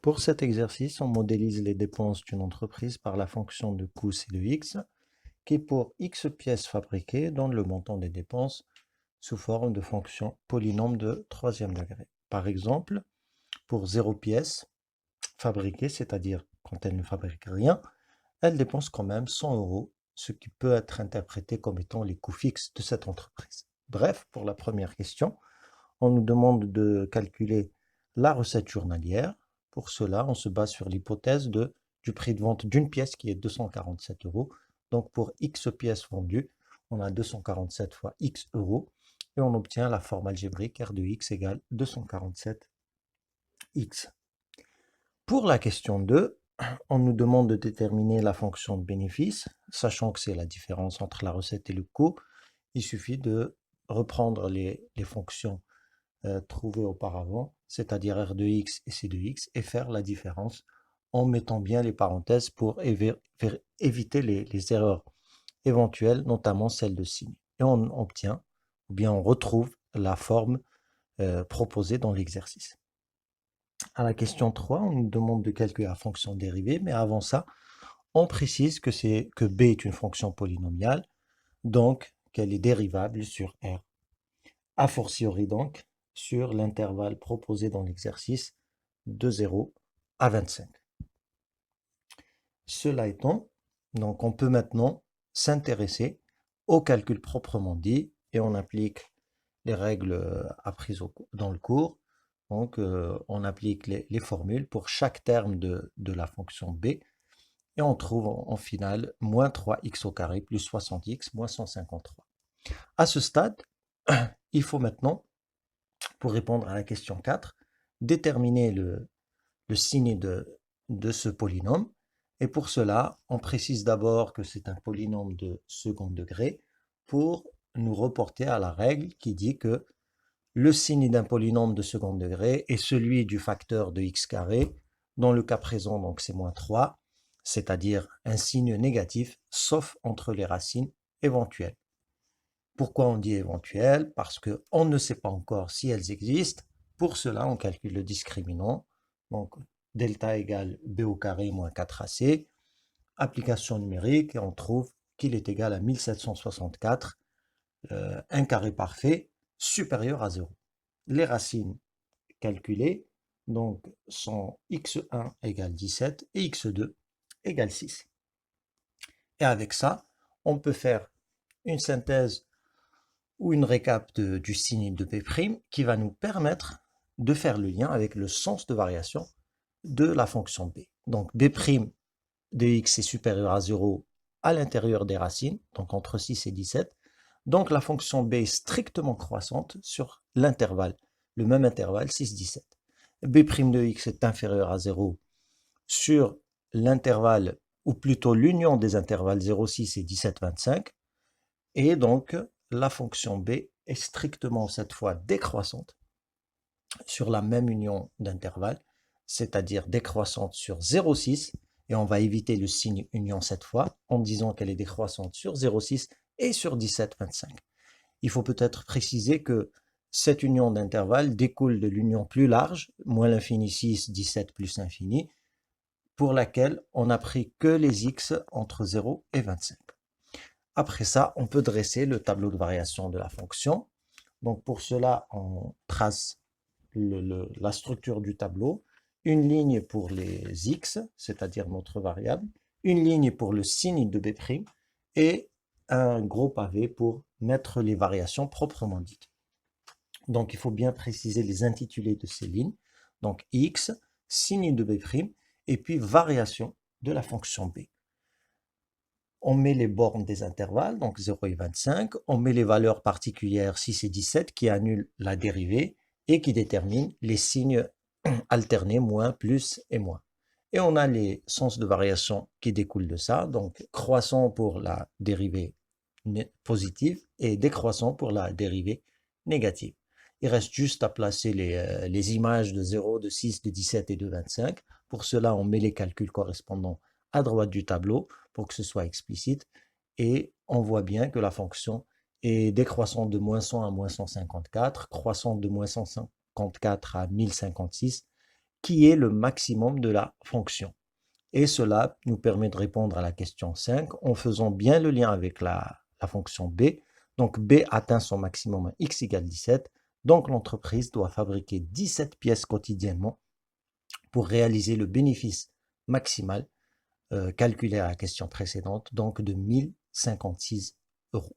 Pour cet exercice, on modélise les dépenses d'une entreprise par la fonction de coût C de X, qui pour X pièces fabriquées donne le montant des dépenses sous forme de fonction polynôme de troisième degré. Par exemple, pour 0 pièce fabriquée, c'est-à-dire quand elle ne fabrique rien, elle dépense quand même 100 euros, ce qui peut être interprété comme étant les coûts fixes de cette entreprise. Bref, pour la première question, on nous demande de calculer la recette journalière. Pour cela, on se base sur l'hypothèse du prix de vente d'une pièce qui est 247 euros. Donc pour X pièces vendues, on a 247 fois X euros et on obtient la forme algébrique R de X égale 247 X. Pour la question 2, on nous demande de déterminer la fonction de bénéfice, sachant que c'est la différence entre la recette et le coût. Il suffit de reprendre les fonctions trouvées auparavant, c'est-à-dire R de X et C de X, et faire la différence en mettant bien les parenthèses pour éviter les erreurs éventuelles, notamment celles de signe. Et on obtient, ou bien on retrouve la forme proposée dans l'exercice. À la question 3, on nous demande de calculer la fonction dérivée, mais avant ça, on précise que B est une fonction polynomiale, donc qu'elle est dérivable sur R. A fortiori donc, sur l'intervalle proposé dans l'exercice de 0 à 25. Cela étant, donc on peut maintenant s'intéresser au calcul proprement dit et on applique les règles apprises dans le cours. Donc on applique les formules pour chaque terme de la fonction b et on trouve en finale moins 3x au carré plus 60x moins 153. À ce stade, il faut maintenant, pour répondre à la question 4, déterminer le signe de ce polynôme. Et pour cela, on précise d'abord que c'est un polynôme de second degré pour nous reporter à la règle qui dit que le signe d'un polynôme de second degré est celui du facteur de x carré. Dans le cas présent, donc c'est moins 3, c'est-à-dire un signe négatif, sauf entre les racines éventuelles. Pourquoi on dit éventuelles? Parce qu'on ne sait pas encore si elles existent. Pour cela, on calcule le discriminant. Donc, delta égale b au carré moins 4ac. Application numérique, et on trouve qu'il est égal à 1764, un carré parfait supérieur à 0. Les racines calculées donc, sont x1 égale 17 et x2 égale 6. Et avec ça, on peut faire une synthèse ou une récap du signe de B' qui va nous permettre de faire le lien avec le sens de variation de la fonction B. Donc B' de x est supérieur à 0 à l'intérieur des racines, donc entre 6 et 17. Donc la fonction B est strictement croissante sur l'intervalle, le même intervalle 6-17. B' de x est inférieur à 0 sur l'intervalle, ou plutôt l'union des intervalles 0,6 et 17,25. Et donc, la fonction B est strictement cette fois décroissante sur la même union d'intervalles, c'est-à-dire décroissante sur 0,6, et on va éviter le signe union cette fois en disant qu'elle est décroissante sur 0,6 et sur 17,25. Il faut peut-être préciser que cette union d'intervalles découle de l'union plus large, moins l'infini 6, 17 plus l'infini, pour laquelle on n'a pris que les x entre 0 et 25. Après ça, on peut dresser le tableau de variation de la fonction. Donc pour cela, on trace la structure du tableau, une ligne pour les x, c'est-à-dire notre variable, une ligne pour le signe de B' et un gros pavé pour mettre les variations proprement dites. Donc il faut bien préciser les intitulés de ces lignes. Donc x, signe de B', et puis variation de la fonction B. On met les bornes des intervalles, donc 0 et 25, on met les valeurs particulières 6 et 17 qui annulent la dérivée et qui déterminent les signes alternés, moins, plus et moins. Et on a les sens de variation qui découlent de ça, donc croissant pour la dérivée positive et décroissant pour la dérivée négative. Il reste juste à placer les images de 0, de 6, de 17 et de 25. Pour cela, on met les calculs correspondants à droite du tableau pour que ce soit explicite. Et on voit bien que la fonction est décroissante de moins 100 à moins 154, croissante de moins 154 à 1056 qui est le maximum de la fonction. Et cela nous permet de répondre à la question 5 en faisant bien le lien avec la fonction B. Donc B atteint son maximum à x égale 17. Donc l'entreprise doit fabriquer 17 pièces quotidiennement pour réaliser le bénéfice maximal calculé à la question précédente, donc de 1056 euros.